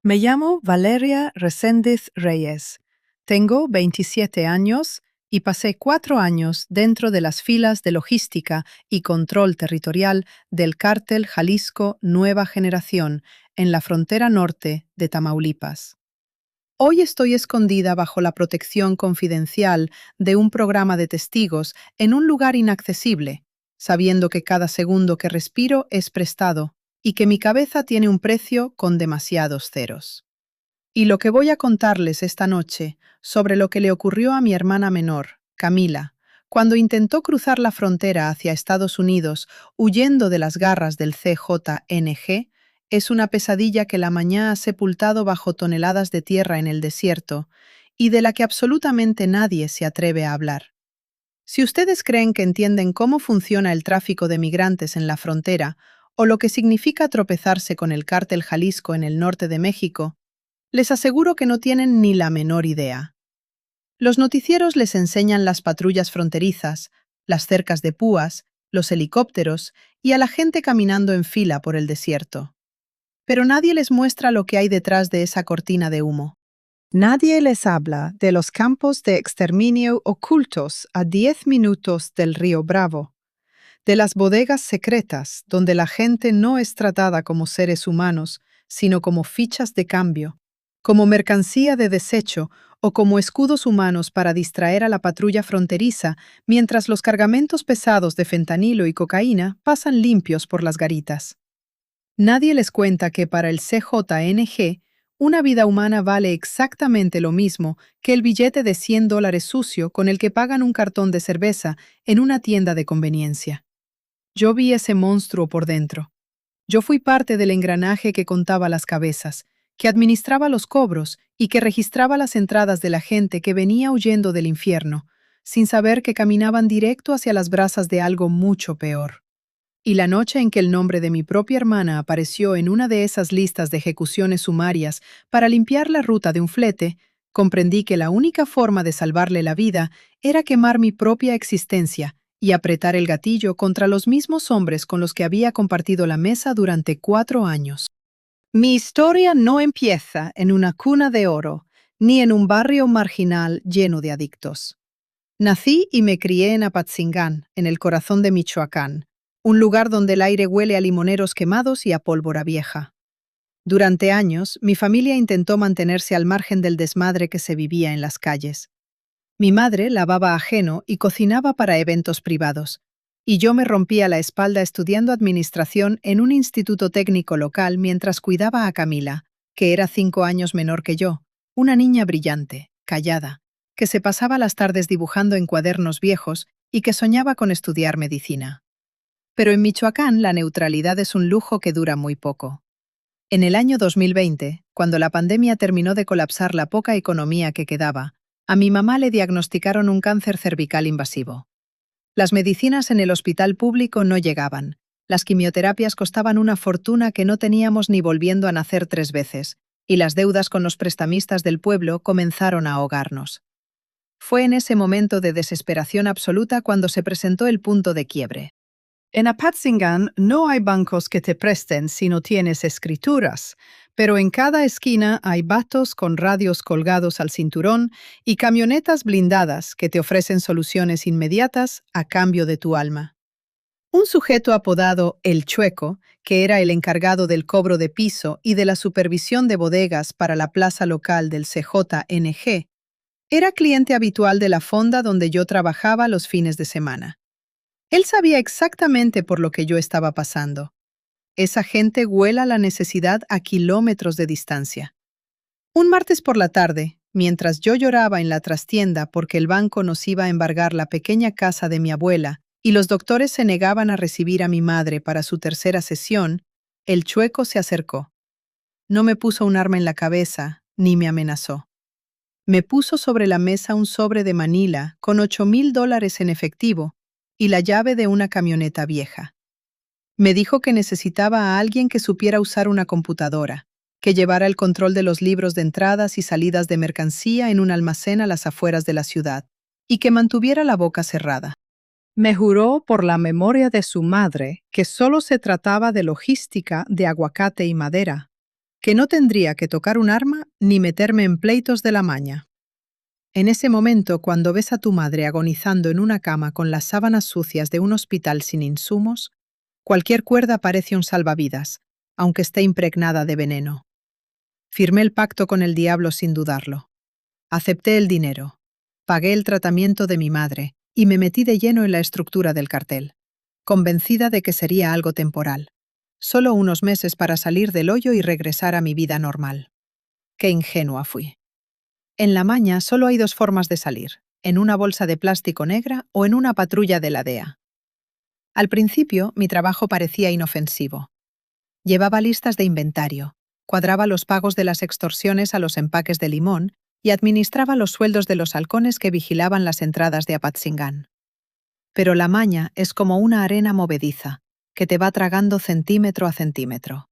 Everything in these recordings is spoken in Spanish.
Me llamo Valeria Reséndez Reyes. Tengo 27 años y pasé 4 años dentro de las filas de logística y control territorial del cártel Jalisco Nueva Generación en la frontera norte de Tamaulipas. Hoy estoy escondida bajo la protección confidencial de un programa de testigos en un lugar inaccesible, sabiendo que cada segundo que respiro es prestado y que mi cabeza tiene un precio con demasiados ceros. Y lo que voy a contarles esta noche sobre lo que le ocurrió a mi hermana menor, Camila, cuando intentó cruzar la frontera hacia Estados Unidos huyendo de las garras del CJNG, es una pesadilla que la mañana ha sepultado bajo toneladas de tierra en el desierto y de la que absolutamente nadie se atreve a hablar. Si ustedes creen que entienden cómo funciona el tráfico de migrantes en la frontera o lo que significa tropezarse con el cártel Jalisco en el norte de México, les aseguro que no tienen ni la menor idea. Los noticieros les enseñan las patrullas fronterizas, las cercas de púas, los helicópteros y a la gente caminando en fila por el desierto. Pero nadie les muestra lo que hay detrás de esa cortina de humo. Nadie les habla de los campos de exterminio ocultos a 10 minutos del río Bravo, de las bodegas secretas donde la gente no es tratada como seres humanos, sino como fichas de cambio, como mercancía de desecho o como escudos humanos para distraer a la patrulla fronteriza mientras los cargamentos pesados de fentanilo y cocaína pasan limpios por las garitas. Nadie les cuenta que para el CJNG, una vida humana vale exactamente lo mismo que el billete de $100 sucio con el que pagan un cartón de cerveza en una tienda de conveniencia. Yo vi ese monstruo por dentro. Yo fui parte del engranaje que contaba las cabezas, que administraba los cobros y que registraba las entradas de la gente que venía huyendo del infierno, sin saber que caminaban directo hacia las brasas de algo mucho peor. Y la noche en que el nombre de mi propia hermana apareció en una de esas listas de ejecuciones sumarias para limpiar la ruta de un flete, comprendí que la única forma de salvarle la vida era quemar mi propia existencia y apretar el gatillo contra los mismos hombres con los que había compartido la mesa durante 4 años. Mi historia no empieza en una cuna de oro, ni en un barrio marginal lleno de adictos. Nací y me crié en Apatzingán, en el corazón de Michoacán, un lugar donde el aire huele a limoneros quemados y a pólvora vieja. Durante años, mi familia intentó mantenerse al margen del desmadre que se vivía en las calles. Mi madre lavaba ajeno y cocinaba para eventos privados, y yo me rompía la espalda estudiando administración en un instituto técnico local mientras cuidaba a Camila, que era 5 años menor que yo, una niña brillante, callada, que se pasaba las tardes dibujando en cuadernos viejos y que soñaba con estudiar medicina. Pero en Michoacán la neutralidad es un lujo que dura muy poco. En el año 2020, cuando la pandemia terminó de colapsar la poca economía que quedaba, a mi mamá le diagnosticaron un cáncer cervical invasivo. Las medicinas en el hospital público no llegaban. Las quimioterapias costaban una fortuna que no teníamos ni volviendo a nacer 3 veces, y las deudas con los prestamistas del pueblo comenzaron a ahogarnos. Fue en ese momento de desesperación absoluta cuando se presentó el punto de quiebre. En Apatzingán no hay bancos que te presten si no tienes escrituras, pero en cada esquina hay vatos con radios colgados al cinturón y camionetas blindadas que te ofrecen soluciones inmediatas a cambio de tu alma. Un sujeto apodado El Chueco, que era el encargado del cobro de piso y de la supervisión de bodegas para la plaza local del CJNG, era cliente habitual de la fonda donde yo trabajaba los fines de semana. Él sabía exactamente por lo que yo estaba pasando. Esa gente huela la necesidad a kilómetros de distancia. Un martes por la tarde, mientras yo lloraba en la trastienda porque el banco nos iba a embargar la pequeña casa de mi abuela y los doctores se negaban a recibir a mi madre para su tercera sesión, el Chueco se acercó. No me puso un arma en la cabeza, ni me amenazó. Me puso sobre la mesa un sobre de Manila con $8,000 en efectivo y la llave de una camioneta vieja. Me dijo que necesitaba a alguien que supiera usar una computadora, que llevara el control de los libros de entradas y salidas de mercancía en un almacén a las afueras de la ciudad, y que mantuviera la boca cerrada. Me juró por la memoria de su madre que solo se trataba de logística de aguacate y madera. que no tendría que tocar un arma ni meterme en pleitos de la maña. En ese momento, cuando ves a tu madre agonizando en una cama con las sábanas sucias de un hospital sin insumos, cualquier cuerda parece un salvavidas, aunque esté impregnada de veneno. Firmé el pacto con el diablo sin dudarlo. Acepté el dinero, pagué el tratamiento de mi madre y me metí de lleno en la estructura del cartel, convencida de que sería algo temporal. Solo unos meses para salir del hoyo y regresar a mi vida normal. Qué ingenua fui. En la maña solo hay dos formas de salir, en una bolsa de plástico negra o en una patrulla de la DEA. Al principio, mi trabajo parecía inofensivo. Llevaba listas de inventario, cuadraba los pagos de las extorsiones a los empaques de limón y administraba los sueldos de los halcones que vigilaban las entradas de Apatzingán. Pero la maña es como una arena movediza, que te va tragando centímetro a centímetro.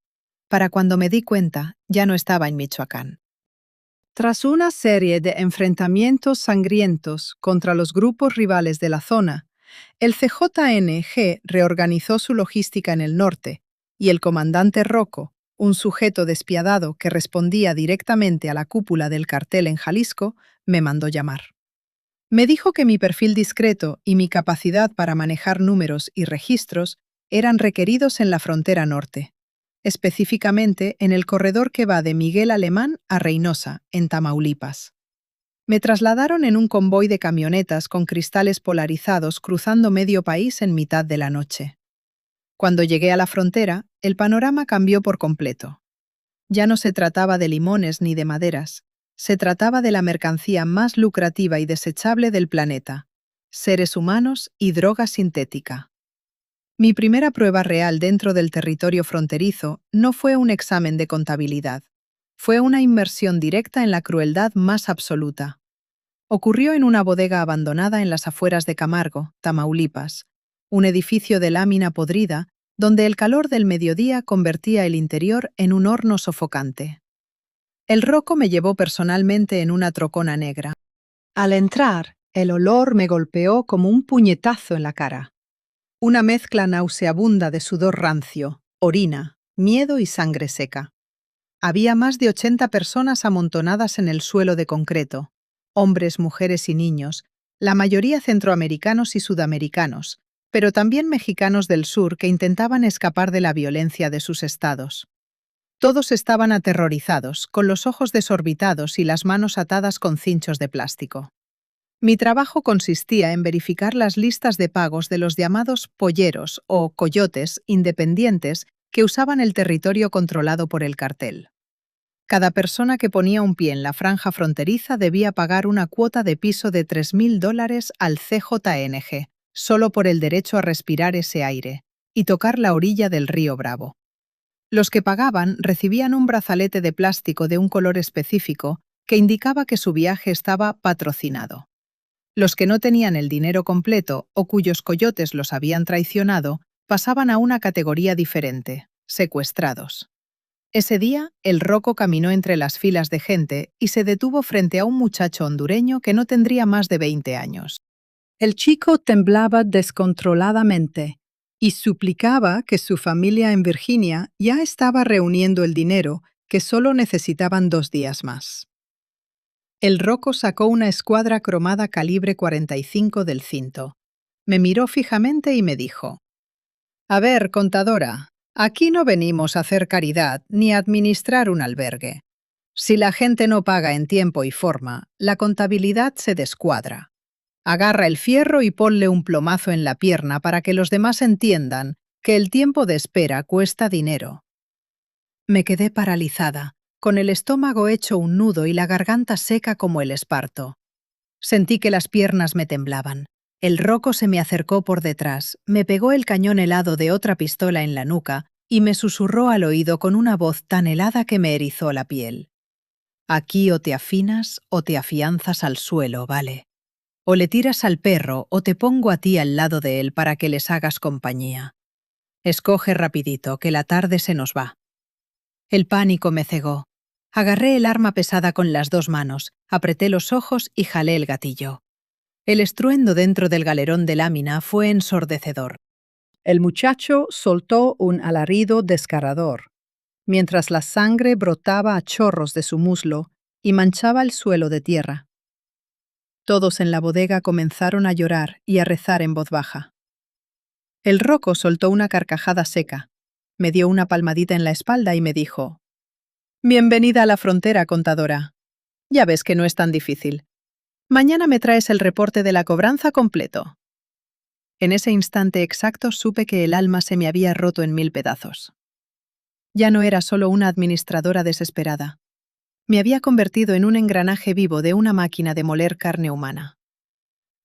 Para cuando me di cuenta, ya no estaba en Michoacán. Tras una serie de enfrentamientos sangrientos contra los grupos rivales de la zona, el CJNG reorganizó su logística en el norte, y el comandante Rocco, un sujeto despiadado que respondía directamente a la cúpula del cartel en Jalisco, me mandó llamar. Me dijo que mi perfil discreto y mi capacidad para manejar números y registros eran requeridos en la frontera norte, específicamente en el corredor que va de Miguel Alemán a Reynosa, en Tamaulipas. Me trasladaron en un convoy de camionetas con cristales polarizados cruzando medio país en mitad de la noche. Cuando llegué a la frontera, el panorama cambió por completo. Ya no se trataba de limones ni de maderas, se trataba de la mercancía más lucrativa y desechable del planeta: seres humanos y droga sintética. Mi primera prueba real dentro del territorio fronterizo no fue un examen de contabilidad, fue una inmersión directa en la crueldad más absoluta. Ocurrió en una bodega abandonada en las afueras de Camargo, Tamaulipas, un edificio de lámina podrida donde el calor del mediodía convertía el interior en un horno sofocante. El Rocco me llevó personalmente en una trocona negra. Al entrar, el olor me golpeó como un puñetazo en la cara. Una mezcla nauseabunda de sudor rancio, orina, miedo y sangre seca. Había más de 80 personas amontonadas en el suelo de concreto, hombres, mujeres y niños, la mayoría centroamericanos y sudamericanos, pero también mexicanos del sur que intentaban escapar de la violencia de sus estados. Todos estaban aterrorizados, con los ojos desorbitados y las manos atadas con cinchos de plástico. Mi trabajo consistía en verificar las listas de pagos de los llamados polleros o coyotes independientes que usaban el territorio controlado por el cartel. Cada persona que ponía un pie en la franja fronteriza debía pagar una cuota de piso de $3,000 al CJNG, solo por el derecho a respirar ese aire, y tocar la orilla del río Bravo. Los que pagaban recibían un brazalete de plástico de un color específico que indicaba que su viaje estaba patrocinado. Los que no tenían el dinero completo o cuyos coyotes los habían traicionado pasaban a una categoría diferente: secuestrados. Ese día, el Rocco caminó entre las filas de gente y se detuvo frente a un muchacho hondureño que no tendría más de 20 años. El chico temblaba descontroladamente y suplicaba que su familia en Virginia ya estaba reuniendo el dinero, que solo necesitaban 2 días más. El Rocco sacó una escuadra cromada calibre 45 del cinto. Me miró fijamente y me dijo: «A ver, contadora, aquí no venimos a hacer caridad ni a administrar un albergue. Si la gente no paga en tiempo y forma, la contabilidad se descuadra. Agarra el fierro y ponle un plomazo en la pierna para que los demás entiendan que el tiempo de espera cuesta dinero». Me quedé paralizada, con el estómago hecho un nudo y la garganta seca como el esparto. Sentí que las piernas me temblaban. El Rocco se me acercó por detrás, me pegó el cañón helado de otra pistola en la nuca y me susurró al oído con una voz tan helada que me erizó la piel: «Aquí o te afinas o te afianzas al suelo, ¿vale? O le tiras al perro o te pongo a ti al lado de él para que les hagas compañía. Escoge rapidito, que la tarde se nos va». El pánico me cegó. Agarré el arma pesada con las 2 manos, apreté los ojos y jalé el gatillo. El estruendo dentro del galerón de lámina fue ensordecedor. El muchacho soltó un alarido desgarrador. mientras la sangre brotaba a chorros de su muslo y manchaba el suelo de tierra. Todos en la bodega comenzaron a llorar y a rezar en voz baja. El Rocco soltó una carcajada seca, me dio una palmadita en la espalda y me dijo: «Bienvenida a la frontera, contadora. Ya ves que no es tan difícil. Mañana me traes el reporte de la cobranza completo». En ese instante exacto supe que el alma se me había roto en 1000 pedazos. Ya no era solo una administradora desesperada. Me había convertido en un engranaje vivo de una máquina de moler carne humana.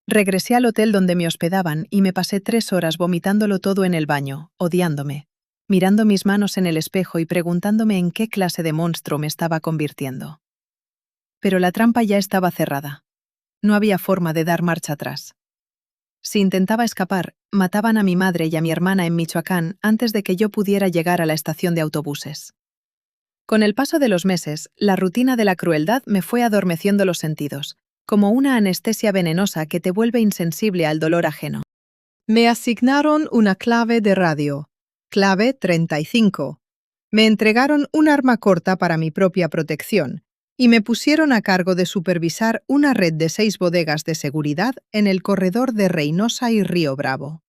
Regresé al hotel donde me hospedaban y me pasé 3 horas vomitándolo todo en el baño, odiándome, mirando mis manos en el espejo y preguntándome en qué clase de monstruo me estaba convirtiendo. Pero la trampa ya estaba cerrada. No había forma de dar marcha atrás. Si intentaba escapar, mataban a mi madre y a mi hermana en Michoacán antes de que yo pudiera llegar a la estación de autobuses. Con el paso de los meses, la rutina de la crueldad me fue adormeciendo los sentidos, como una anestesia venenosa que te vuelve insensible al dolor ajeno. Me asignaron una clave de radio, clave 35. Me entregaron un arma corta para mi propia protección y me pusieron a cargo de supervisar una red de 6 bodegas de seguridad en el corredor de Reynosa y Río Bravo.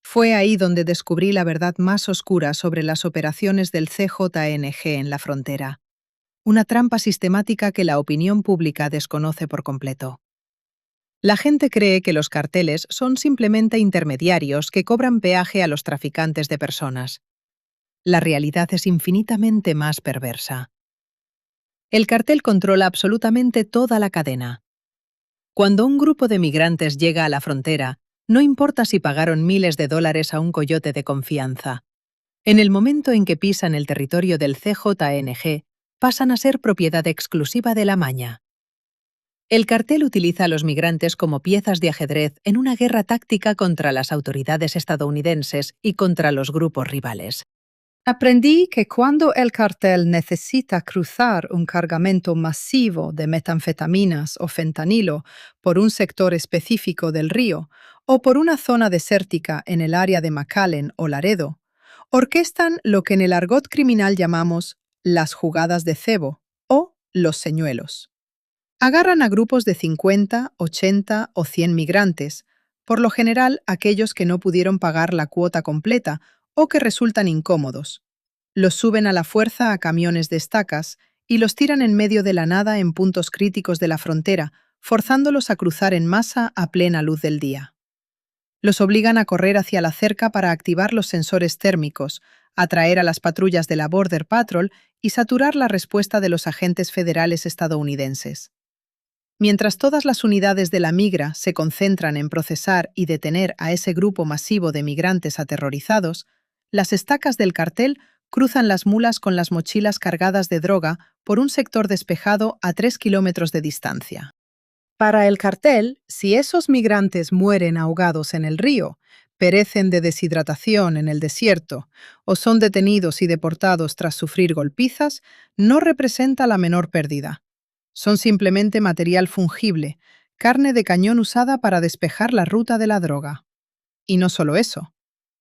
Fue ahí donde descubrí la verdad más oscura sobre las operaciones del CJNG en la frontera. Una trampa sistemática que la opinión pública desconoce por completo. La gente cree que los carteles son simplemente intermediarios que cobran peaje a los traficantes de personas. La realidad es infinitamente más perversa. El cartel controla absolutamente toda la cadena. Cuando un grupo de migrantes llega a la frontera, no importa si pagaron miles de dólares a un coyote de confianza. En el momento en que pisan el territorio del CJNG, pasan a ser propiedad exclusiva de la maña. El cartel utiliza a los migrantes como piezas de ajedrez en una guerra táctica contra las autoridades estadounidenses y contra los grupos rivales. Aprendí que cuando el cartel necesita cruzar un cargamento masivo de metanfetaminas o fentanilo por un sector específico del río o por una zona desértica en el área de McAllen o Laredo, orquestan lo que en el argot criminal llamamos las jugadas de cebo o los señuelos. Agarran a grupos de 50, 80 o 100 migrantes, por lo general aquellos que no pudieron pagar la cuota completa o que resultan incómodos. Los suben a la fuerza a camiones de estacas y los tiran en medio de la nada en puntos críticos de la frontera, forzándolos a cruzar en masa a plena luz del día. Los obligan a correr hacia la cerca para activar los sensores térmicos, atraer a las patrullas de la Border Patrol y saturar la respuesta de los agentes federales estadounidenses. Mientras todas las unidades de la migra se concentran en procesar y detener a ese grupo masivo de migrantes aterrorizados, las estacas del cartel cruzan las mulas con las mochilas cargadas de droga por un sector despejado a 3 kilómetros de distancia. Para el cartel, si esos migrantes mueren ahogados en el río, perecen de deshidratación en el desierto o son detenidos y deportados tras sufrir golpizas, no representa la menor pérdida. Son simplemente material fungible, carne de cañón usada para despejar la ruta de la droga. Y no solo eso.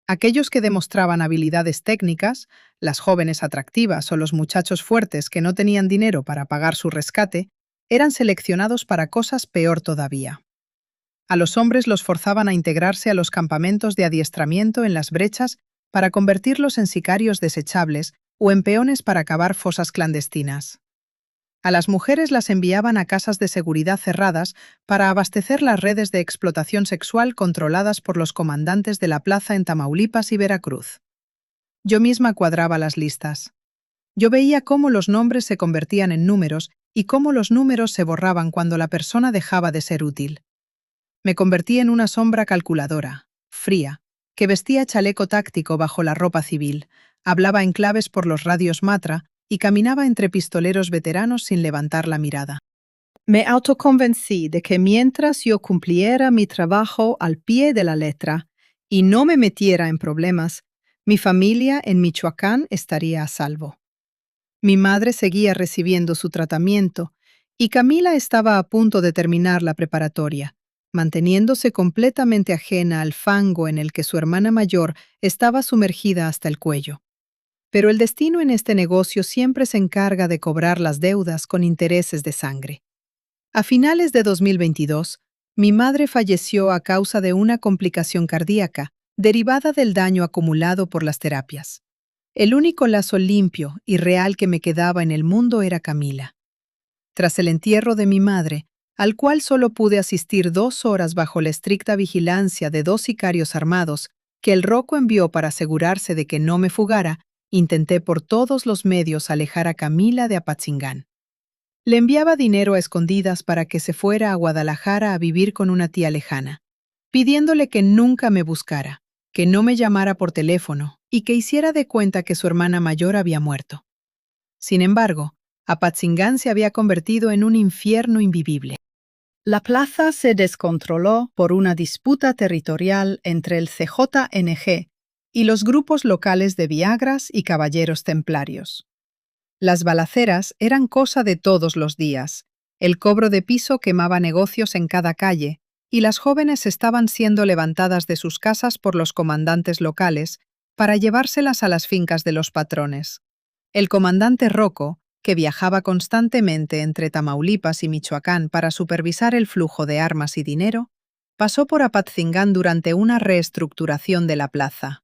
Aquellos que demostraban habilidades técnicas, las jóvenes atractivas o los muchachos fuertes que no tenían dinero para pagar su rescate, eran seleccionados para cosas peor todavía. A los hombres los forzaban a integrarse a los campamentos de adiestramiento en las brechas para convertirlos en sicarios desechables o en peones para cavar fosas clandestinas. A las mujeres las enviaban a casas de seguridad cerradas para abastecer las redes de explotación sexual controladas por los comandantes de la plaza en Tamaulipas y Veracruz. Yo misma cuadraba las listas. Yo veía cómo los nombres se convertían en números y cómo los números se borraban cuando la persona dejaba de ser útil. Me convertí en una sombra calculadora, fría, que vestía chaleco táctico bajo la ropa civil, hablaba en claves por los radios Matra y caminaba entre pistoleros veteranos sin levantar la mirada. Me autoconvencí de que mientras yo cumpliera mi trabajo al pie de la letra y no me metiera en problemas, mi familia en Michoacán estaría a salvo. Mi madre seguía recibiendo su tratamiento y Camila estaba a punto de terminar la preparatoria, manteniéndose completamente ajena al fango en el que su hermana mayor estaba sumergida hasta el cuello. Pero el destino en este negocio siempre se encarga de cobrar las deudas con intereses de sangre. A finales de 2022, mi madre falleció a causa de una complicación cardíaca derivada del daño acumulado por las terapias. El único lazo limpio y real que me quedaba en el mundo era Camila. Tras el entierro de mi madre, al cual solo pude asistir 2 horas bajo la estricta vigilancia de 2 sicarios armados que el Rocco envió para asegurarse de que no me fugara, intenté por todos los medios alejar a Camila de Apatzingán. Le enviaba dinero a escondidas para que se fuera a Guadalajara a vivir con una tía lejana, pidiéndole que nunca me buscara, que no me llamara por teléfono y que hiciera de cuenta que su hermana mayor había muerto. Sin embargo, Apatzingán se había convertido en un infierno invivible. La plaza se descontroló por una disputa territorial entre el CJNG y los grupos locales de Viagras y Caballeros Templarios. Las balaceras eran cosa de todos los días. El cobro de piso quemaba negocios en cada calle, y las jóvenes estaban siendo levantadas de sus casas por los comandantes locales para llevárselas a las fincas de los patrones. El comandante Rocco, que viajaba constantemente entre Tamaulipas y Michoacán para supervisar el flujo de armas y dinero, pasó por Apatzingán durante una reestructuración de la plaza.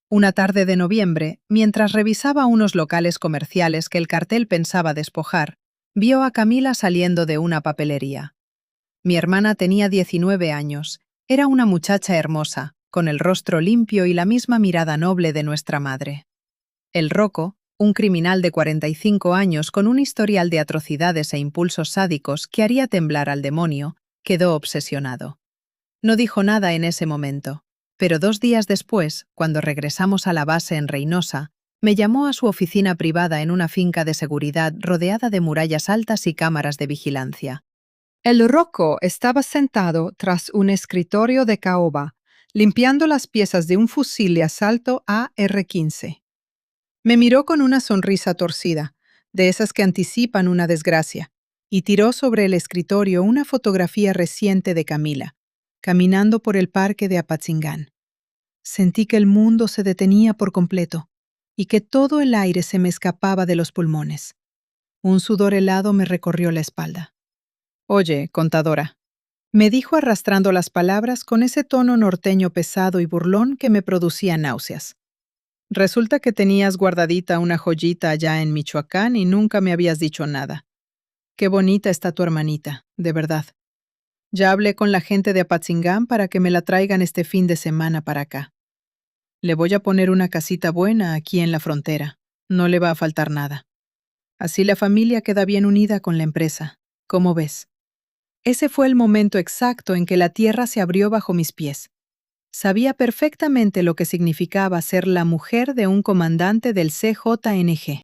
Una tarde de noviembre, mientras revisaba unos locales comerciales que el cartel pensaba despojar, vio a Camila saliendo de una papelería. Mi hermana tenía 19 años. Era una muchacha hermosa, con el rostro limpio y la misma mirada noble de nuestra madre. El Rocco, un criminal de 45 años con un historial de atrocidades e impulsos sádicos que haría temblar al demonio, quedó obsesionado. No dijo nada en ese momento. Pero 2 días después, cuando regresamos a la base en Reynosa, me llamó a su oficina privada en una finca de seguridad rodeada de murallas altas y cámaras de vigilancia. El Rocco estaba sentado tras un escritorio de caoba, limpiando las piezas de un fusil de asalto AR-15. Me miró con una sonrisa torcida, de esas que anticipan una desgracia, y tiró sobre el escritorio una fotografía reciente de Camila, caminando por el parque de Apatzingán. Sentí que el mundo se detenía por completo y que todo el aire se me escapaba de los pulmones. Un sudor helado me recorrió la espalda. «Oye, contadora», me dijo arrastrando las palabras con ese tono norteño pesado y burlón que me producía náuseas. «Resulta que tenías guardadita una joyita allá en Michoacán y nunca me habías dicho nada. Qué bonita está tu hermanita, de verdad. Ya hablé con la gente de Apatzingán para que me la traigan este fin de semana para acá. Le voy a poner una casita buena aquí en la frontera. No le va a faltar nada. Así la familia queda bien unida con la empresa. ¿Cómo ves?» Ese fue el momento exacto en que la tierra se abrió bajo mis pies. Sabía perfectamente lo que significaba ser la mujer de un comandante del CJNG.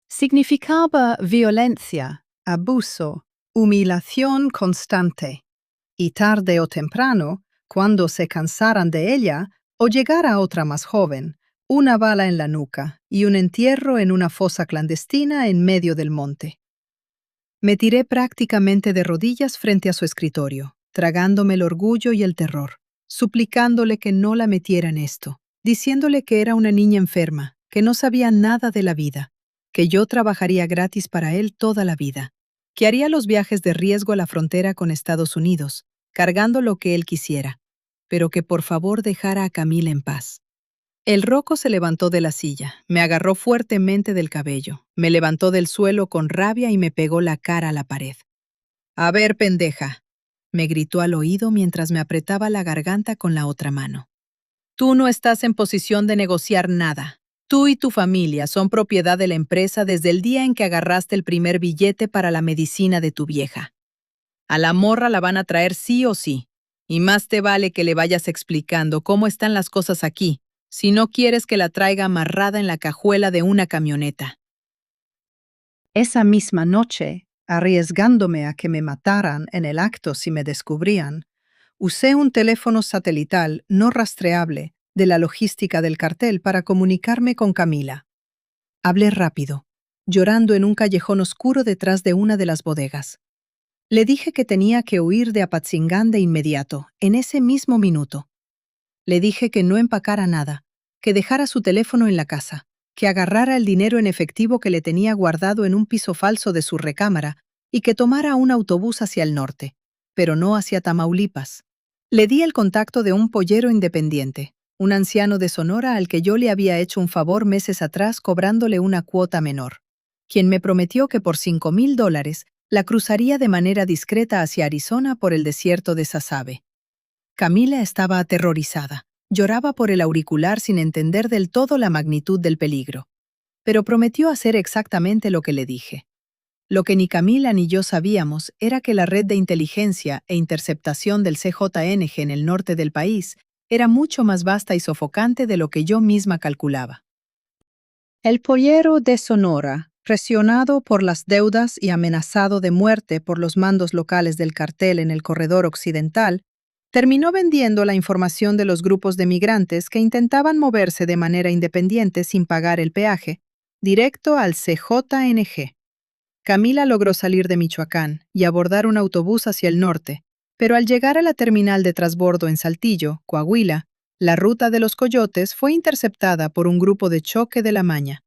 Significaba violencia, abuso, humillación constante. Y tarde o temprano, cuando se cansaran de ella, o llegara otra más joven, una bala en la nuca y un entierro en una fosa clandestina en medio del monte. Me tiré prácticamente de rodillas frente a su escritorio, tragándome el orgullo y el terror, suplicándole que no la metiera en esto, diciéndole que era una niña enferma, que no sabía nada de la vida, que yo trabajaría gratis para él toda la vida, que haría los viajes de riesgo a la frontera con Estados Unidos, cargando lo que él quisiera, pero que por favor dejara a Camila en paz. El Rocco se levantó de la silla, me agarró fuertemente del cabello, me levantó del suelo con rabia y me pegó la cara a la pared. «A ver, pendeja», me gritó al oído mientras me apretaba la garganta con la otra mano. «Tú no estás en posición de negociar nada. Tú y tu familia son propiedad de la empresa desde el día en que agarraste el primer billete para la medicina de tu vieja. A la morra la van a traer sí o sí, y más te vale que le vayas explicando cómo están las cosas aquí, si no quieres que la traiga amarrada en la cajuela de una camioneta». Esa misma noche, arriesgándome a que me mataran en el acto si me descubrían, usé un teléfono satelital no rastreable de la logística del cartel para comunicarme con Camila. Hablé rápido, llorando en un callejón oscuro detrás de una de las bodegas. Le dije que tenía que huir de Apatzingán de inmediato, en ese mismo minuto. Le dije que no empacara nada, que dejara su teléfono en la casa, que agarrara el dinero en efectivo que le tenía guardado en un piso falso de su recámara y que tomara un autobús hacia el norte, pero no hacia Tamaulipas. Le di el contacto de un pollero independiente, un anciano de Sonora al que yo le había hecho un favor meses atrás cobrándole una cuota menor, quien me prometió que por $5,000 la cruzaría de manera discreta hacia Arizona por el desierto de Sasabe. Camila estaba aterrorizada. Lloraba por el auricular sin entender del todo la magnitud del peligro, pero prometió hacer exactamente lo que le dije. Lo que ni Camila ni yo sabíamos era que la red de inteligencia e interceptación del CJNG en el norte del país era mucho más vasta y sofocante de lo que yo misma calculaba. El pollero de Sonora, presionado por las deudas y amenazado de muerte por los mandos locales del cartel en el corredor occidental, terminó vendiendo la información de los grupos de migrantes que intentaban moverse de manera independiente sin pagar el peaje, directo al CJNG. Camila logró salir de Michoacán y abordar un autobús hacia el norte, pero al llegar a la terminal de transbordo en Saltillo, Coahuila, la ruta de los coyotes fue interceptada por un grupo de choque de la maña.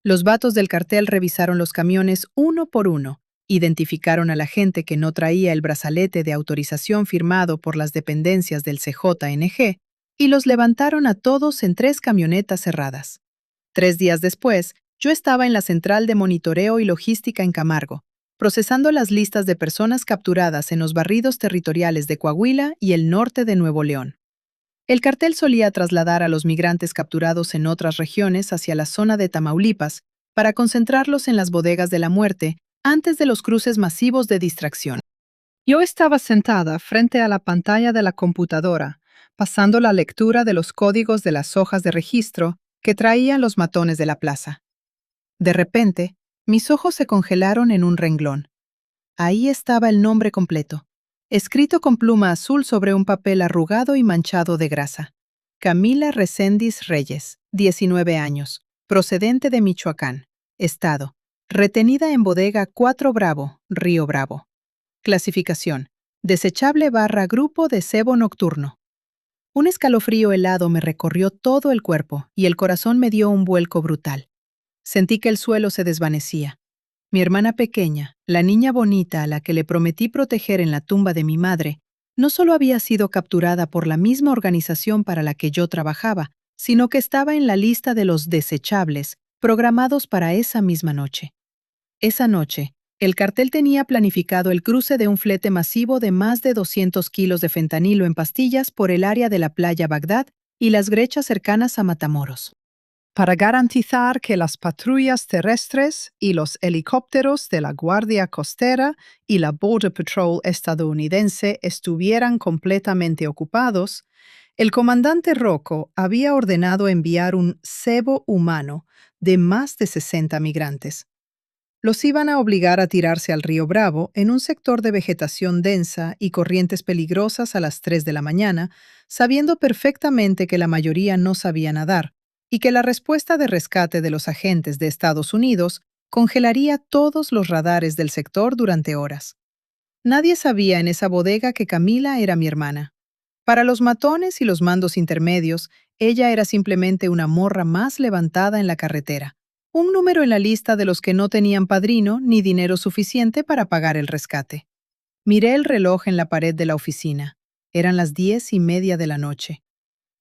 Los vatos del cartel revisaron los camiones uno por uno, identificaron a la gente que no traía el brazalete de autorización firmado por las dependencias del CJNG y los levantaron a todos en 3 camionetas cerradas. 3 días después, yo estaba en la central de monitoreo y logística en Camargo, procesando las listas de personas capturadas en los barridos territoriales de Coahuila y el norte de Nuevo León. El cartel solía trasladar a los migrantes capturados en otras regiones hacia la zona de Tamaulipas para concentrarlos en las bodegas de la muerte antes de los cruces masivos de distracción. Yo estaba sentada frente a la pantalla de la computadora, pasando la lectura de los códigos de las hojas de registro que traían los matones de la plaza. De repente, mis ojos se congelaron en un renglón. Ahí estaba el nombre completo, escrito con pluma azul sobre un papel arrugado y manchado de grasa. Camila Reséndiz Reyes, 19 años, procedente de Michoacán, Estado, retenida en bodega 4 Bravo, Río Bravo. Clasificación: desechable / grupo de cebo nocturno. Un escalofrío helado me recorrió todo el cuerpo y el corazón me dio un vuelco brutal. Sentí que el suelo se desvanecía. Mi hermana pequeña, la niña bonita a la que le prometí proteger en la tumba de mi madre, no solo había sido capturada por la misma organización para la que yo trabajaba, sino que estaba en la lista de los desechables, programados para esa misma noche. Esa noche, el cartel tenía planificado el cruce de un flete masivo de más de 200 kilos de fentanilo en pastillas por el área de la playa Bagdad y las brechas cercanas a Matamoros. Para garantizar que las patrullas terrestres y los helicópteros de la Guardia Costera y la Border Patrol estadounidense estuvieran completamente ocupados, el comandante Rocco había ordenado enviar un cebo humano de más de 60 migrantes. Los iban a obligar a tirarse al río Bravo en un sector de vegetación densa y corrientes peligrosas a las 3 de la mañana, sabiendo perfectamente que la mayoría no sabía nadar y que la respuesta de rescate de los agentes de Estados Unidos congelaría todos los radares del sector durante horas. Nadie sabía en esa bodega que Camila era mi hermana. Para los matones y los mandos intermedios, ella era simplemente una morra más levantada en la carretera, un número en la lista de los que no tenían padrino ni dinero suficiente para pagar el rescate. Miré el reloj en la pared de la oficina. Eran las 10:30 de la noche.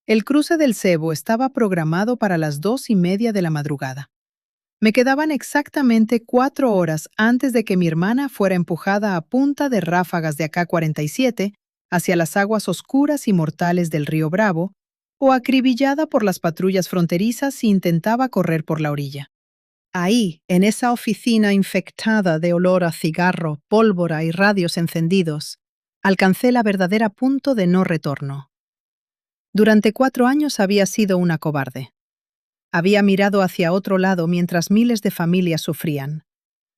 El cruce del cebo estaba programado para las 2:30 de la madrugada. Me quedaban exactamente 4 horas antes de que mi hermana fuera empujada a punta de ráfagas de AK-47 hacia las aguas oscuras y mortales del río Bravo o acribillada por las patrullas fronterizas si intentaba correr por la orilla. Ahí, en esa oficina infectada de olor a cigarro, pólvora y radios encendidos, alcancé la verdadera punto de no retorno. Durante 4 años había sido una cobarde. Había mirado hacia otro lado mientras miles de familias sufrían.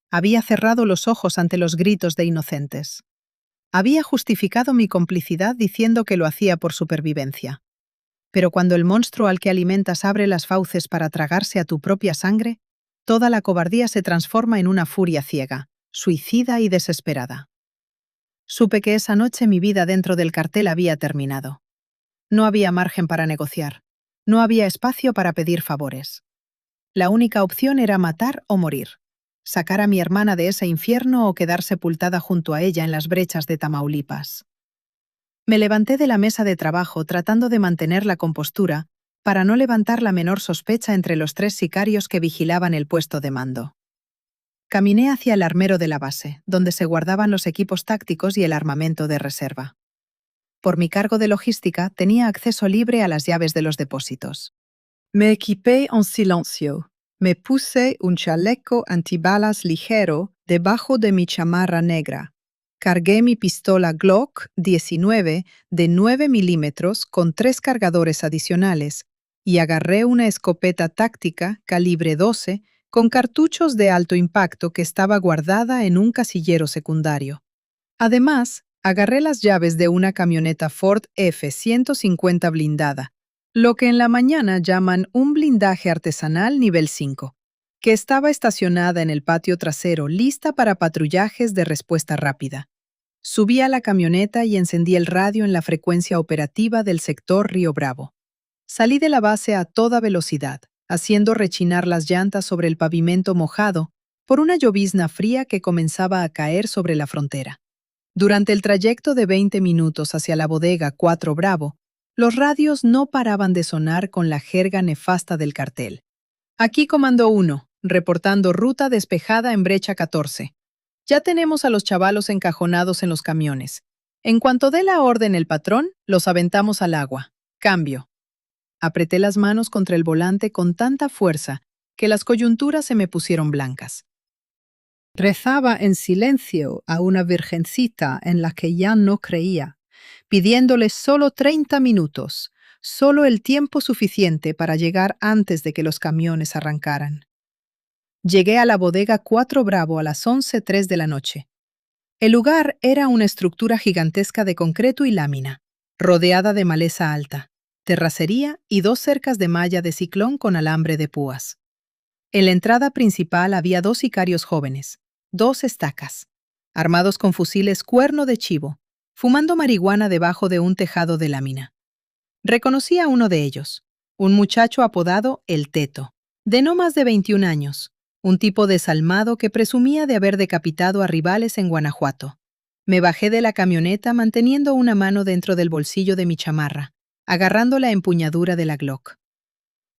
Había cerrado los ojos ante los gritos de inocentes. Había justificado mi complicidad diciendo que lo hacía por supervivencia. Pero cuando el monstruo al que alimentas abre las fauces para tragarse a tu propia sangre, toda la cobardía se transforma en una furia ciega, suicida y desesperada. Supe que esa noche mi vida dentro del cartel había terminado. No había margen para negociar. No había espacio para pedir favores. La única opción era matar o morir. Sacar a mi hermana de ese infierno o quedar sepultada junto a ella en las brechas de Tamaulipas. Me levanté de la mesa de trabajo tratando de mantener la compostura para no levantar la menor sospecha entre los 3 sicarios que vigilaban el puesto de mando. Caminé hacia el armero de la base, donde se guardaban los equipos tácticos y el armamento de reserva. Por mi cargo de logística, tenía acceso libre a las llaves de los depósitos. Me equipé en silencio. Me puse un chaleco antibalas ligero debajo de mi chamarra negra. Cargué mi pistola Glock 19 de 9 milímetros con 3 cargadores adicionales y agarré una escopeta táctica calibre 12 con cartuchos de alto impacto que estaba guardada en un casillero secundario. Además, agarré las llaves de una camioneta Ford F-150 blindada, lo que en la mañana llaman un blindaje artesanal nivel 5, que estaba estacionada en el patio trasero lista para patrullajes de respuesta rápida. Subí a la camioneta y encendí el radio en la frecuencia operativa del sector Río Bravo. Salí de la base a toda velocidad, haciendo rechinar las llantas sobre el pavimento mojado por una llovizna fría que comenzaba a caer sobre la frontera. Durante el trayecto de 20 minutos hacia la bodega 4 Bravo, los radios no paraban de sonar con la jerga nefasta del cartel. Aquí Comando 1, reportando ruta despejada en brecha 14. Ya tenemos a los chavalos encajonados en los camiones. En cuanto dé la orden el patrón, los aventamos al agua. Cambio. Apreté las manos contra el volante con tanta fuerza que las coyunturas se me pusieron blancas. Rezaba en silencio a una virgencita en la que ya no creía, pidiéndole solo 30 minutos, solo el tiempo suficiente para llegar antes de que los camiones arrancaran. Llegué a la bodega 4 Bravo a las 11:03 de la noche. El lugar era una estructura gigantesca de concreto y lámina, rodeada de maleza alta, terracería y 2 cercas de malla de ciclón con alambre de púas. En la entrada principal había 2 sicarios jóvenes, 2 estacas, armados con fusiles cuerno de chivo, fumando marihuana debajo de un tejado de lámina. Reconocí a uno de ellos, un muchacho apodado El Teto, de no más de 21 años, un tipo desalmado que presumía de haber decapitado a rivales en Guanajuato. Me bajé de la camioneta manteniendo una mano dentro del bolsillo de mi chamarra, agarrando la empuñadura de la Glock.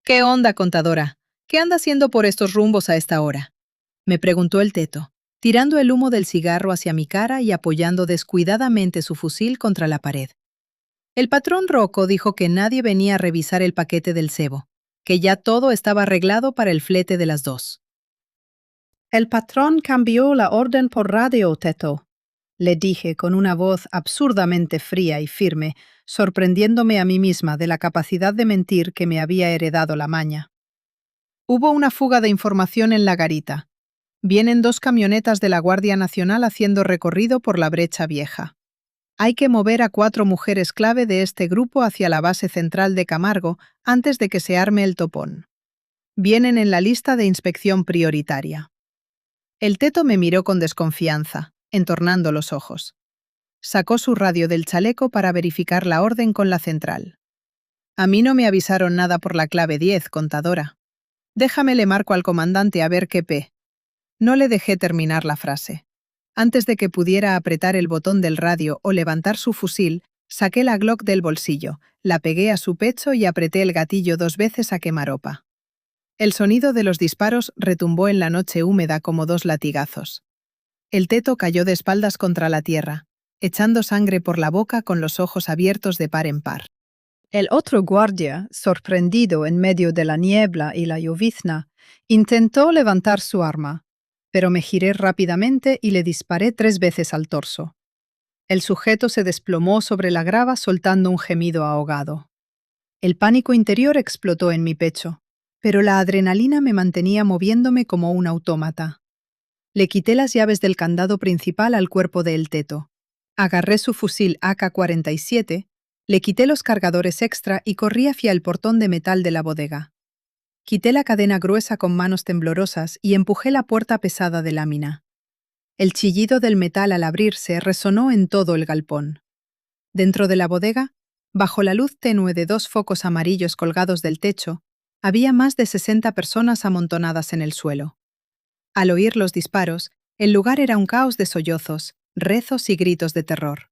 «¿Qué onda, contadora? ¿Qué anda haciendo por estos rumbos a esta hora?», me preguntó el Teto, tirando el humo del cigarro hacia mi cara y apoyando descuidadamente su fusil contra la pared. El patrón Rocco dijo que nadie venía a revisar el paquete del cebo, que ya todo estaba arreglado para el flete de las 2. «El patrón cambió la orden por radio, Teto», le dije con una voz absurdamente fría y firme, sorprendiéndome a mí misma de la capacidad de mentir que me había heredado la maña. Hubo una fuga de información en la garita. Vienen 2 camionetas de la Guardia Nacional haciendo recorrido por la brecha vieja. Hay que mover a 4 mujeres clave de este grupo hacia la base central de Camargo antes de que se arme el topón. Vienen en la lista de inspección prioritaria. El Teto me miró con desconfianza, entornando los ojos. Sacó su radio del chaleco para verificar la orden con la central. «A mí no me avisaron nada por la clave 10, contadora. Déjame le marco al comandante a ver qué p». No le dejé terminar la frase. Antes de que pudiera apretar el botón del radio o levantar su fusil, saqué la Glock del bolsillo, la pegué a su pecho y apreté el gatillo 2 veces a quemarropa. El sonido de los disparos retumbó en la noche húmeda como 2 latigazos. El Teto cayó de espaldas contra la tierra, echando sangre por la boca con los ojos abiertos de par en par. El otro guardia, sorprendido en medio de la niebla y la llovizna, intentó levantar su arma, pero me giré rápidamente y le disparé 3 veces al torso. El sujeto se desplomó sobre la grava soltando un gemido ahogado. El pánico interior explotó en mi pecho, pero la adrenalina me mantenía moviéndome como un autómata. Le quité las llaves del candado principal al cuerpo de El Teto. Agarré su fusil AK-47, le quité los cargadores extra y corrí hacia el portón de metal de la bodega. Quité la cadena gruesa con manos temblorosas y empujé la puerta pesada de lámina. El chillido del metal al abrirse resonó en todo el galpón. Dentro de la bodega, bajo la luz tenue de 2 focos amarillos colgados del techo, Había más de 60 personas amontonadas en el suelo. Al oír los disparos, el lugar era un caos de sollozos, rezos y gritos de terror.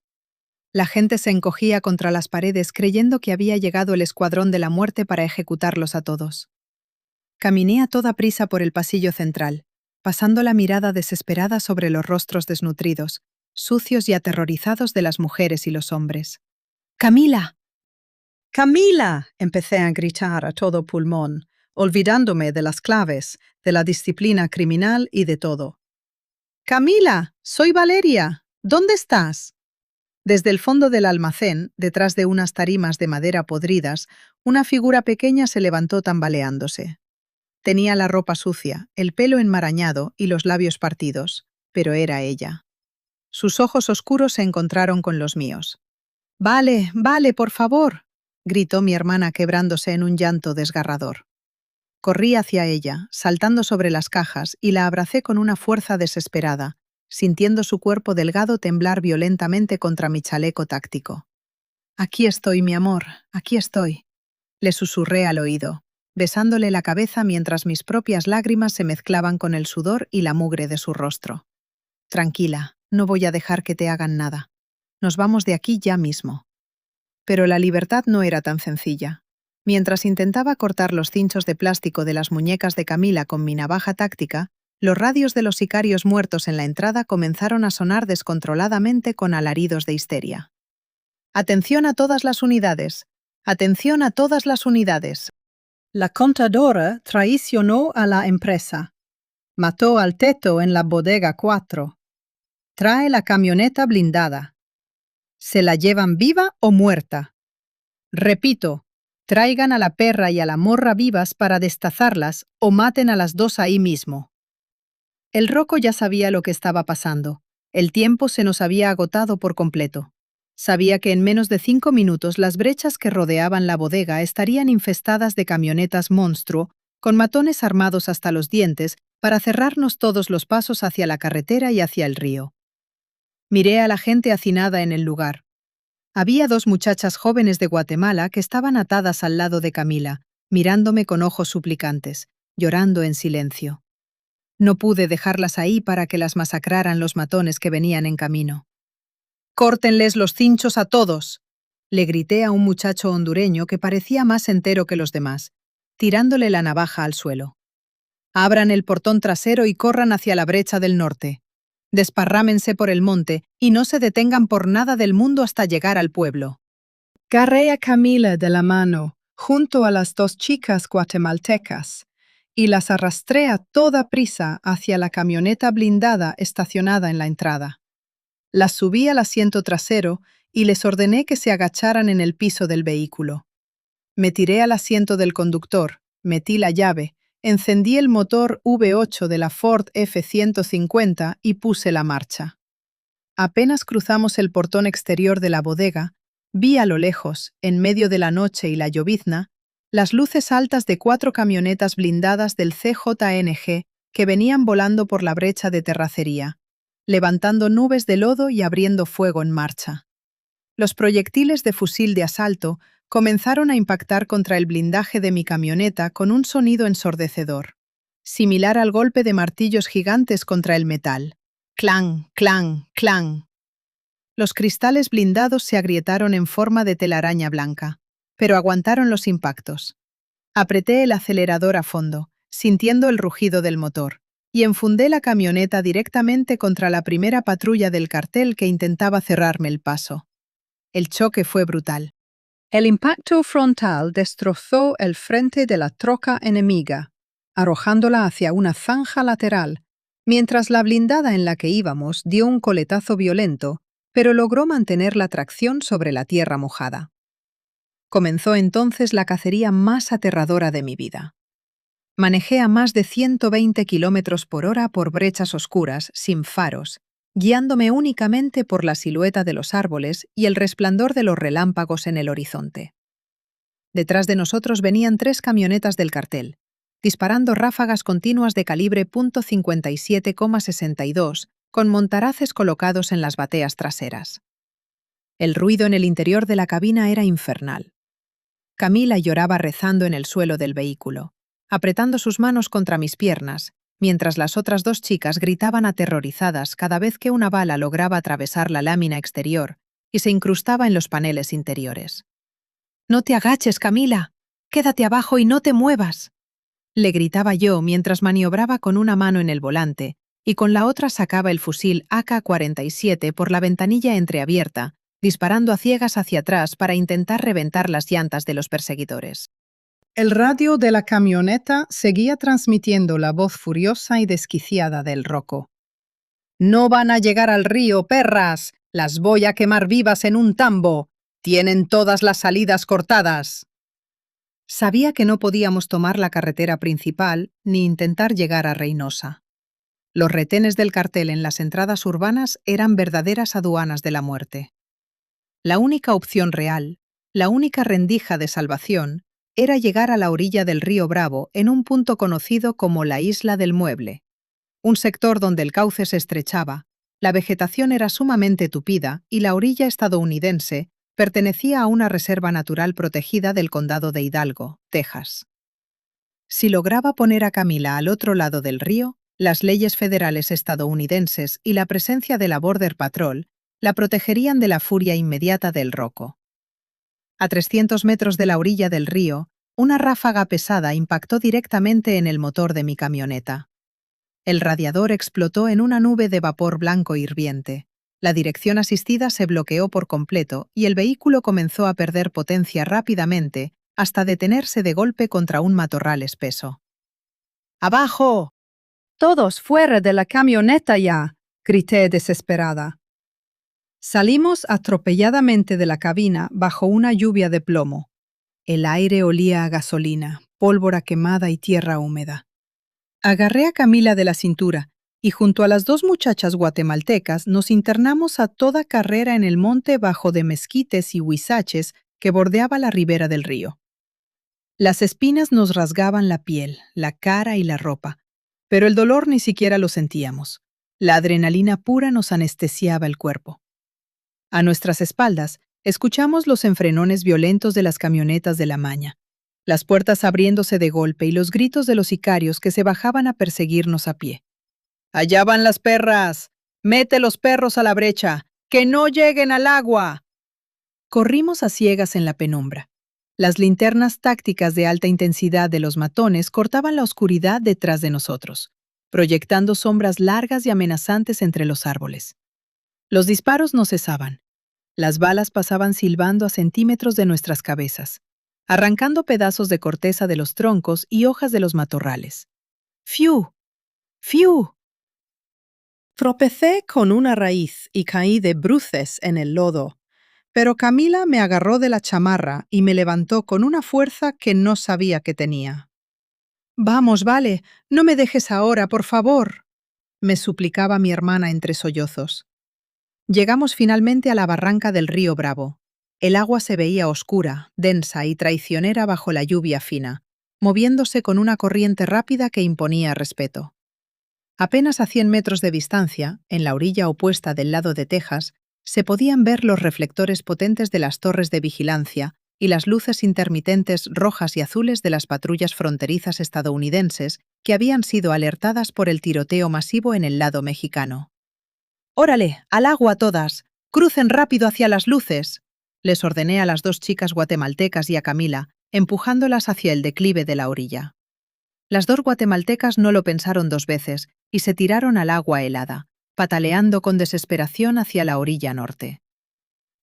La gente se encogía contra las paredes creyendo que había llegado el escuadrón de la muerte para ejecutarlos a todos. Caminé a toda prisa por el pasillo central, pasando la mirada desesperada sobre los rostros desnutridos, sucios y aterrorizados de las mujeres y los hombres. ¡Camila! ¡Camila!, empecé a gritar a todo pulmón, olvidándome de las claves, de la disciplina criminal y de todo. ¡Camila! ¡Soy Valeria! ¿Dónde estás? Desde el fondo del almacén, detrás de unas tarimas de madera podridas, una figura pequeña se levantó tambaleándose. Tenía la ropa sucia, el pelo enmarañado y los labios partidos, pero era ella. Sus ojos oscuros se encontraron con los míos. «Vale, vale, por favor», gritó mi hermana quebrándose en un llanto desgarrador. Corrí hacia ella, saltando sobre las cajas, y la abracé con una fuerza desesperada, sintiendo su cuerpo delgado temblar violentamente contra mi chaleco táctico. «Aquí estoy, mi amor, aquí estoy», le susurré al oído, besándole la cabeza mientras mis propias lágrimas se mezclaban con el sudor y la mugre de su rostro. «Tranquila, no voy a dejar que te hagan nada. Nos vamos de aquí ya mismo». Pero la libertad no era tan sencilla. Mientras intentaba cortar los cinchos de plástico de las muñecas de Camila con mi navaja táctica, los radios de los sicarios muertos en la entrada comenzaron a sonar descontroladamente con alaridos de histeria. «Atención a todas las unidades. Atención a todas las unidades. La contadora traicionó a la empresa. Mató al teto en la bodega 4. Trae la camioneta blindada. ¿Se la llevan viva o muerta? Repito, traigan a la perra y a la morra vivas para destazarlas o maten a las dos ahí mismo». El Rocco ya sabía lo que estaba pasando. El tiempo se nos había agotado por completo. Sabía que en menos de 5 minutos las brechas que rodeaban la bodega estarían infestadas de camionetas monstruo, con matones armados hasta los dientes para cerrarnos todos los pasos hacia la carretera y hacia el río. Miré a la gente hacinada en el lugar. Había 2 muchachas jóvenes de Guatemala que estaban atadas al lado de Camila, mirándome con ojos suplicantes, llorando en silencio. No pude dejarlas ahí para que las masacraran los matones que venían en camino. «¡Córtenles los cinchos a todos!», le grité a un muchacho hondureño que parecía más entero que los demás, tirándole la navaja al suelo. «Abran el portón trasero y corran hacia la brecha del norte. Desparrámense por el monte y no se detengan por nada del mundo hasta llegar al pueblo». Agarré a Camila de la mano, junto a las 2 chicas guatemaltecas, y las arrastré a toda prisa hacia la camioneta blindada estacionada en la entrada. Las subí al asiento trasero y les ordené que se agacharan en el piso del vehículo. Me tiré al asiento del conductor, metí la llave, encendí el motor V8 de la Ford F-150 y puse la marcha. Apenas cruzamos el portón exterior de la bodega, vi a lo lejos, en medio de la noche y la llovizna, las luces altas de 4 camionetas blindadas del CJNG que venían volando por la brecha de terracería, levantando nubes de lodo y abriendo fuego en marcha. Los proyectiles de fusil de asalto comenzaron a impactar contra el blindaje de mi camioneta con un sonido ensordecedor, similar al golpe de martillos gigantes contra el metal. Clang, clang, clang. Los cristales blindados se agrietaron en forma de telaraña blanca, pero aguantaron los impactos. Apreté el acelerador a fondo, sintiendo el rugido del motor, y enfundé la camioneta directamente contra la primera patrulla del cartel que intentaba cerrarme el paso. El choque fue brutal. El impacto frontal destrozó el frente de la troca enemiga, arrojándola hacia una zanja lateral, mientras la blindada en la que íbamos dio un coletazo violento, pero logró mantener la tracción sobre la tierra mojada. Comenzó entonces la cacería más aterradora de mi vida. Manejé a más de 120 km/h por brechas oscuras, sin faros, guiándome únicamente por la silueta de los árboles y el resplandor de los relámpagos en el horizonte. Detrás de nosotros venían 3 camionetas del cartel, disparando ráfagas continuas de calibre .57,62, con montaraces colocados en las bateas traseras. El ruido en el interior de la cabina era infernal. Camila lloraba rezando en el suelo del vehículo, apretando sus manos contra mis piernas, mientras las otras dos chicas gritaban aterrorizadas cada vez que una bala lograba atravesar la lámina exterior y se incrustaba en los paneles interiores. «No te agaches, Camila. Quédate abajo y no te muevas», le gritaba yo mientras maniobraba con una mano en el volante y con la otra sacaba el fusil AK-47 por la ventanilla entreabierta, disparando a ciegas hacia atrás para intentar reventar las llantas de los perseguidores. El radio de la camioneta seguía transmitiendo la voz furiosa y desquiciada del Rocco. «No van a llegar al río, perras. Las voy a quemar vivas en un tambo. Tienen todas las salidas cortadas». Sabía que no podíamos tomar la carretera principal ni intentar llegar a Reynosa. Los retenes del cartel en las entradas urbanas eran verdaderas aduanas de la muerte. La única opción real, la única rendija de salvación, era llegar a la orilla del río Bravo en un punto conocido como la Isla del Mueble, un sector donde el cauce se estrechaba, la vegetación era sumamente tupida y la orilla estadounidense pertenecía a una reserva natural protegida del condado de Hidalgo, Texas. Si lograba poner a Camila al otro lado del río, las leyes federales estadounidenses y la presencia de la Border Patrol la protegerían de la furia inmediata del Rocco. A 300 metros de la orilla del río, una ráfaga pesada impactó directamente en el motor de mi camioneta. El radiador explotó en una nube de vapor blanco hirviente. La dirección asistida se bloqueó por completo y el vehículo comenzó a perder potencia rápidamente hasta detenerse de golpe contra un matorral espeso. «¡Abajo! Todos fuera de la camioneta ya», grité desesperada. Salimos atropelladamente de la cabina bajo una lluvia de plomo. El aire olía a gasolina, pólvora quemada y tierra húmeda. Agarré a Camila de la cintura y junto a las dos muchachas guatemaltecas nos internamos a toda carrera en el monte bajo de mezquites y huizaches que bordeaba la ribera del río. Las espinas nos rasgaban la piel, la cara y la ropa, pero el dolor ni siquiera lo sentíamos. La adrenalina pura nos anestesiaba el cuerpo. A nuestras espaldas, escuchamos los enfrenones violentos de las camionetas de la maña, las puertas abriéndose de golpe y los gritos de los sicarios que se bajaban a perseguirnos a pie. «¡Allá van las perras! ¡Mete los perros a la brecha! ¡Que no lleguen al agua!». Corrimos a ciegas en la penumbra. Las linternas tácticas de alta intensidad de los matones cortaban la oscuridad detrás de nosotros, proyectando sombras largas y amenazantes entre los árboles. Los disparos no cesaban. Las balas pasaban silbando a centímetros de nuestras cabezas, arrancando pedazos de corteza de los troncos y hojas de los matorrales. ¡Fiu! ¡Fiu! Tropecé con una raíz y caí de bruces en el lodo, pero Camila me agarró de la chamarra y me levantó con una fuerza que no sabía que tenía. «Vamos, Vale, no me dejes ahora, por favor», me suplicaba mi hermana entre sollozos. Llegamos finalmente a la barranca del río Bravo. El agua se veía oscura, densa y traicionera bajo la lluvia fina, moviéndose con una corriente rápida que imponía respeto. Apenas a 100 metros de distancia, en la orilla opuesta del lado de Texas, se podían ver los reflectores potentes de las torres de vigilancia y las luces intermitentes rojas y azules de las patrullas fronterizas estadounidenses que habían sido alertadas por el tiroteo masivo en el lado mexicano. «¡Órale, al agua todas! ¡Crucen rápido hacia las luces!», les ordené a las dos chicas guatemaltecas y a Camila, empujándolas hacia el declive de la orilla. Las dos guatemaltecas no lo pensaron dos veces y se tiraron al agua helada, pataleando con desesperación hacia la orilla norte.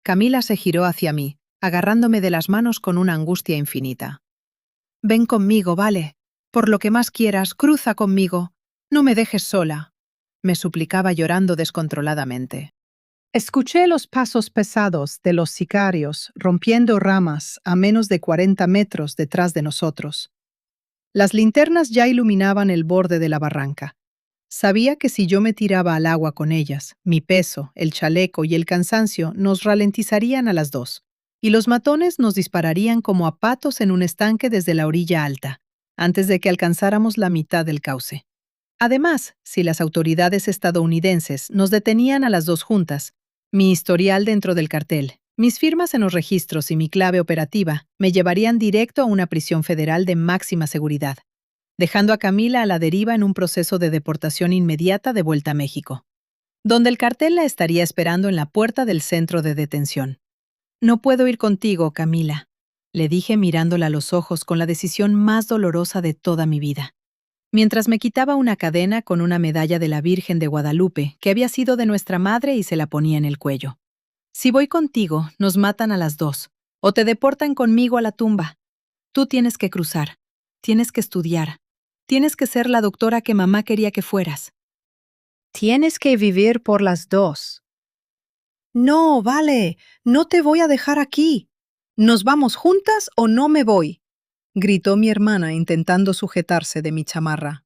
Camila se giró hacia mí, agarrándome de las manos con una angustia infinita. «Ven conmigo, Vale. Por lo que más quieras, cruza conmigo. No me dejes sola», me suplicaba llorando descontroladamente. Escuché los pasos pesados de los sicarios rompiendo ramas a menos de 40 metros detrás de nosotros. Las linternas ya iluminaban el borde de la barranca. Sabía que si yo me tiraba al agua con ellas, mi peso, el chaleco y el cansancio nos ralentizarían a las dos, y los matones nos dispararían como a patos en un estanque desde la orilla alta, antes de que alcanzáramos la mitad del cauce. Además, si las autoridades estadounidenses nos detenían a las dos juntas, mi historial dentro del cartel, Mis firmas en los registros y mi clave operativa me llevarían directo a una prisión federal de máxima seguridad, dejando a Camila a la deriva en un proceso de deportación inmediata de vuelta a México, donde el cartel la estaría esperando en la puerta del centro de detención. No puedo ir contigo, Camila, le dije mirándola a los ojos con la decisión más dolorosa de toda mi vida, mientras me quitaba una cadena con una medalla de la Virgen de Guadalupe que había sido de nuestra madre y se la ponía en el cuello. Si voy contigo, nos matan a las dos, o te deportan conmigo a la tumba. Tú tienes que cruzar, tienes que estudiar, tienes que ser la doctora que mamá quería que fueras. Tienes que vivir por las dos. No, vale, no te voy a dejar aquí. ¿Nos vamos juntas o no me voy?, gritó mi hermana intentando sujetarse de mi chamarra.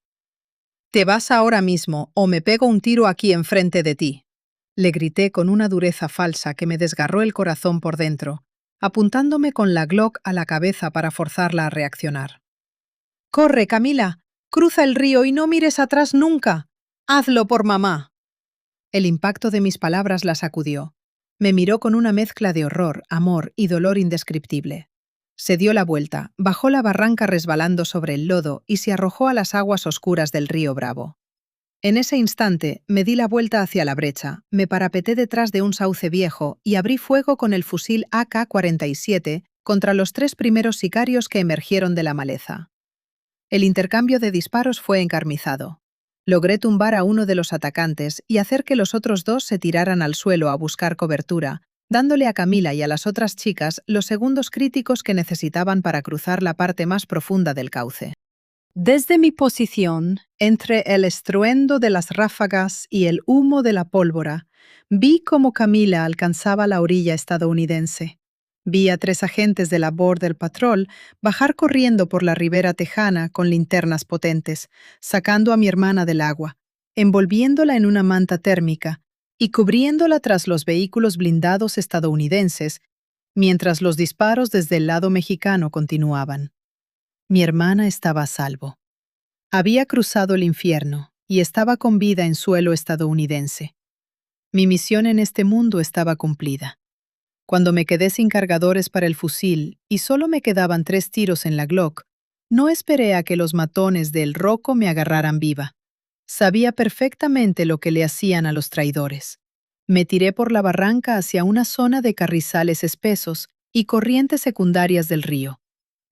Te vas ahora mismo o me pego un tiro aquí enfrente de ti, le grité con una dureza falsa que me desgarró el corazón por dentro, apuntándome con la Glock a la cabeza para forzarla a reaccionar. «Corre, Camila, cruza el río y no mires atrás nunca. Hazlo por mamá». El impacto de mis palabras la sacudió. Me miró con una mezcla de horror, amor y dolor indescriptible. Se dio la vuelta, bajó la barranca resbalando sobre el lodo y se arrojó a las aguas oscuras del río Bravo. En ese instante me di la vuelta hacia la brecha, me parapeté detrás de un sauce viejo y abrí fuego con el fusil AK-47 contra los 3 primeros sicarios que emergieron de la maleza. El intercambio de disparos fue encarnizado. Logré tumbar a uno de los atacantes y hacer que los otros 2 se tiraran al suelo a buscar cobertura, dándole a Camila y a las otras chicas los segundos críticos que necesitaban para cruzar la parte más profunda del cauce. Desde mi posición, entre el estruendo de las ráfagas y el humo de la pólvora, vi cómo Camila alcanzaba la orilla estadounidense. Vi a 3 agentes de la Border Patrol bajar corriendo por la ribera tejana con linternas potentes, sacando a mi hermana del agua, envolviéndola en una manta térmica y cubriéndola tras los vehículos blindados estadounidenses, mientras los disparos desde el lado mexicano continuaban. Mi hermana estaba a salvo. Había cruzado el infierno y estaba con vida en suelo estadounidense. Mi misión en este mundo estaba cumplida. Cuando me quedé sin cargadores para el fusil y solo me quedaban 3 tiros en la Glock, no esperé a que los matones del Rocco me agarraran viva. Sabía perfectamente lo que le hacían a los traidores. Me tiré por la barranca hacia una zona de carrizales espesos y corrientes secundarias del río,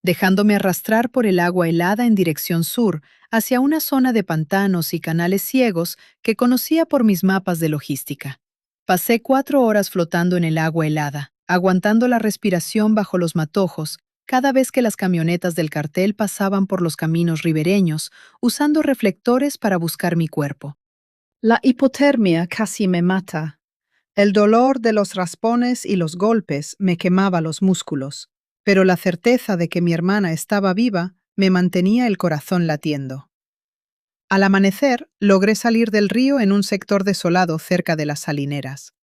dejándome arrastrar por el agua helada en dirección sur, hacia una zona de pantanos y canales ciegos que conocía por mis mapas de logística. Pasé 4 horas flotando en el agua helada, aguantando la respiración bajo los matojos, cada vez que las camionetas del cartel pasaban por los caminos ribereños, usando reflectores para buscar mi cuerpo. La hipotermia casi me mata. El dolor de los raspones y los golpes me quemaba los músculos, pero la certeza de que mi hermana estaba viva me mantenía el corazón latiendo. Al amanecer, logré salir del río en un sector desolado cerca de las salineras.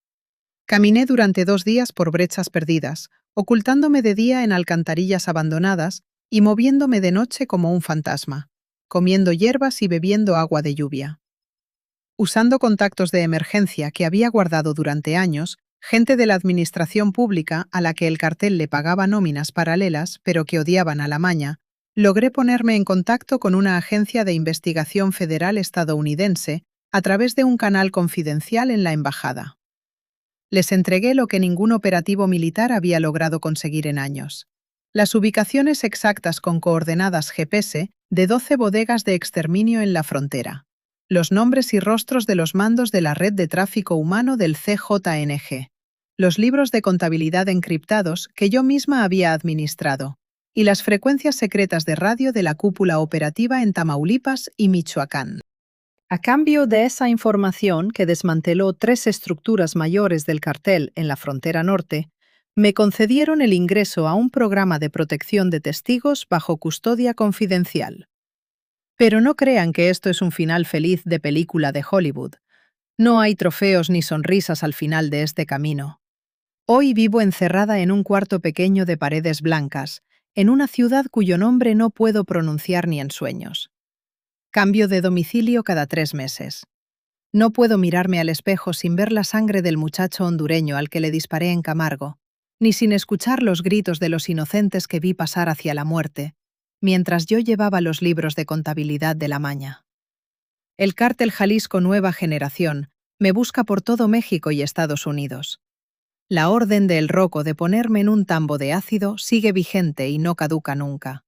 Caminé durante 2 días por brechas perdidas, ocultándome de día en alcantarillas abandonadas y moviéndome de noche como un fantasma, comiendo hierbas y bebiendo agua de lluvia. Usando contactos de emergencia que había guardado durante años, gente de la administración pública a la que el cartel le pagaba nóminas paralelas pero que odiaban a la maña, logré ponerme en contacto con una agencia de investigación federal estadounidense a través de un canal confidencial en la embajada. Les entregué lo que ningún operativo militar había logrado conseguir en años: las ubicaciones exactas con coordenadas GPS de 12 bodegas de exterminio en la frontera, los nombres y rostros de los mandos de la red de tráfico humano del CJNG, los libros de contabilidad encriptados que yo misma había administrado, y las frecuencias secretas de radio de la cúpula operativa en Tamaulipas y Michoacán. A cambio de esa información, que desmanteló 3 estructuras mayores del cartel en la frontera norte, me concedieron el ingreso a un programa de protección de testigos bajo custodia confidencial. Pero no crean que esto es un final feliz de película de Hollywood. No hay trofeos ni sonrisas al final de este camino. Hoy vivo encerrada en un cuarto pequeño de paredes blancas, en una ciudad cuyo nombre no puedo pronunciar ni en sueños. Cambio de domicilio cada 3 meses. No puedo mirarme al espejo sin ver la sangre del muchacho hondureño al que le disparé en Camargo, ni sin escuchar los gritos de los inocentes que vi pasar hacia la muerte, mientras yo llevaba los libros de contabilidad de la maña. El cártel Jalisco Nueva Generación me busca por todo México y Estados Unidos. La orden de El Roco de ponerme en un tambo de ácido sigue vigente y no caduca nunca.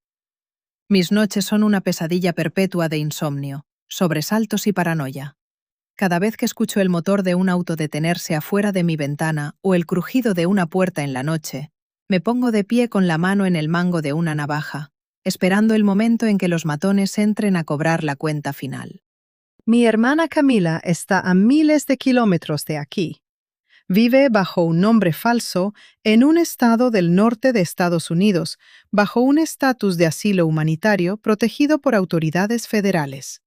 Mis noches son una pesadilla perpetua de insomnio, sobresaltos y paranoia. Cada vez que escucho el motor de un auto detenerse afuera de mi ventana o el crujido de una puerta en la noche, me pongo de pie con la mano en el mango de una navaja, esperando el momento en que los matones entren a cobrar la cuenta final. Mi hermana Camila está a miles de kilómetros de aquí. Vive bajo un nombre falso en un estado del norte de Estados Unidos, bajo un estatus de asilo humanitario protegido por autoridades federales.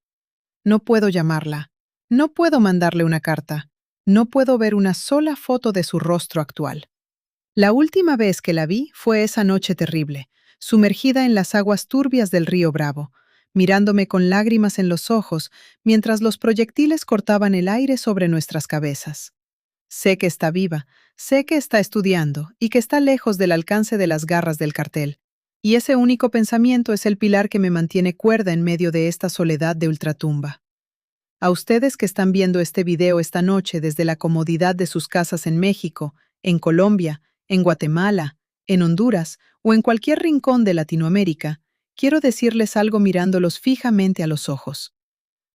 No puedo llamarla. No puedo mandarle una carta. No puedo ver una sola foto de su rostro actual. La última vez que la vi fue esa noche terrible, sumergida en las aguas turbias del río Bravo, mirándome con lágrimas en los ojos mientras los proyectiles cortaban el aire sobre nuestras cabezas. Sé que está viva, sé que está estudiando y que está lejos del alcance de las garras del cartel. Y ese único pensamiento es el pilar que me mantiene cuerda en medio de esta soledad de ultratumba. A ustedes que están viendo este video esta noche desde la comodidad de sus casas en México, en Colombia, en Guatemala, en Honduras o en cualquier rincón de Latinoamérica, quiero decirles algo mirándolos fijamente a los ojos.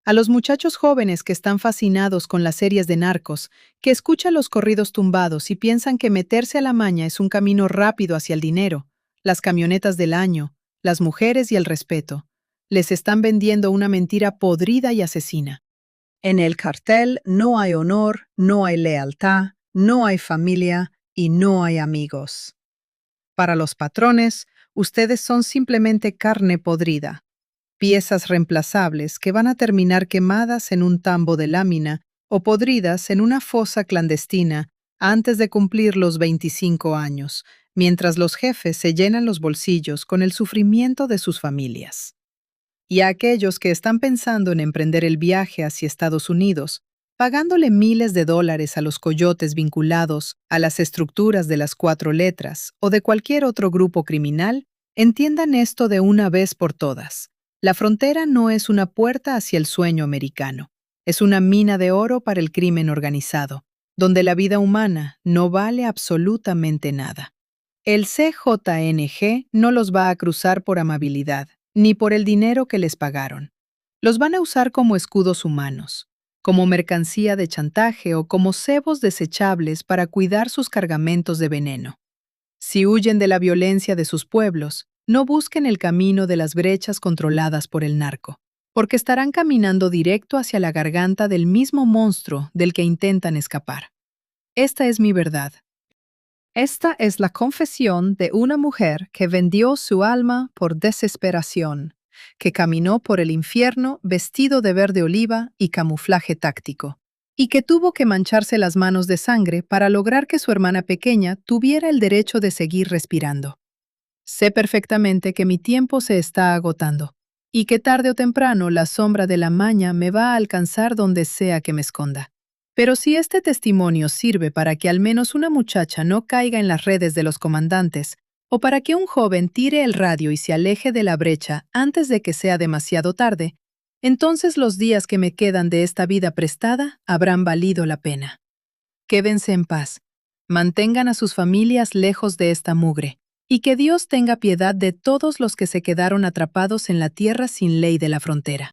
A los muchachos jóvenes que están fascinados con las series de narcos, que escuchan los corridos tumbados y piensan que meterse a la maña es un camino rápido hacia el dinero, las camionetas del año, las mujeres y el respeto, les están vendiendo una mentira podrida y asesina. En el cartel no hay honor, no hay lealtad, no hay familia y no hay amigos. Para los patrones, ustedes son simplemente carne podrida, piezas reemplazables que van a terminar quemadas en un tambo de lámina o podridas en una fosa clandestina antes de cumplir los 25 años, mientras los jefes se llenan los bolsillos con el sufrimiento de sus familias. Y a aquellos que están pensando en emprender el viaje hacia Estados Unidos, pagándole miles de dólares a los coyotes vinculados a las estructuras de las 4 letras o de cualquier otro grupo criminal, entiendan esto de una vez por todas. La frontera no es una puerta hacia el sueño americano, es una mina de oro para el crimen organizado, donde la vida humana no vale absolutamente nada. El CJNG no los va a cruzar por amabilidad, ni por el dinero que les pagaron. Los van a usar como escudos humanos, como mercancía de chantaje o como cebos desechables para cuidar sus cargamentos de veneno. Si huyen de la violencia de sus pueblos, no busquen el camino de las brechas controladas por el narco, porque estarán caminando directo hacia la garganta del mismo monstruo del que intentan escapar. Esta es mi verdad. Esta es la confesión de una mujer que vendió su alma por desesperación, que caminó por el infierno vestido de verde oliva y camuflaje táctico, y que tuvo que mancharse las manos de sangre para lograr que su hermana pequeña tuviera el derecho de seguir respirando. Sé perfectamente que mi tiempo se está agotando, y que tarde o temprano la sombra de la maña me va a alcanzar donde sea que me esconda. Pero si este testimonio sirve para que al menos una muchacha no caiga en las redes de los comandantes, o para que un joven tire el radio y se aleje de la brecha antes de que sea demasiado tarde, entonces los días que me quedan de esta vida prestada habrán valido la pena. Quédense en paz, mantengan a sus familias lejos de esta mugre, y que Dios tenga piedad de todos los que se quedaron atrapados en la tierra sin ley de la frontera.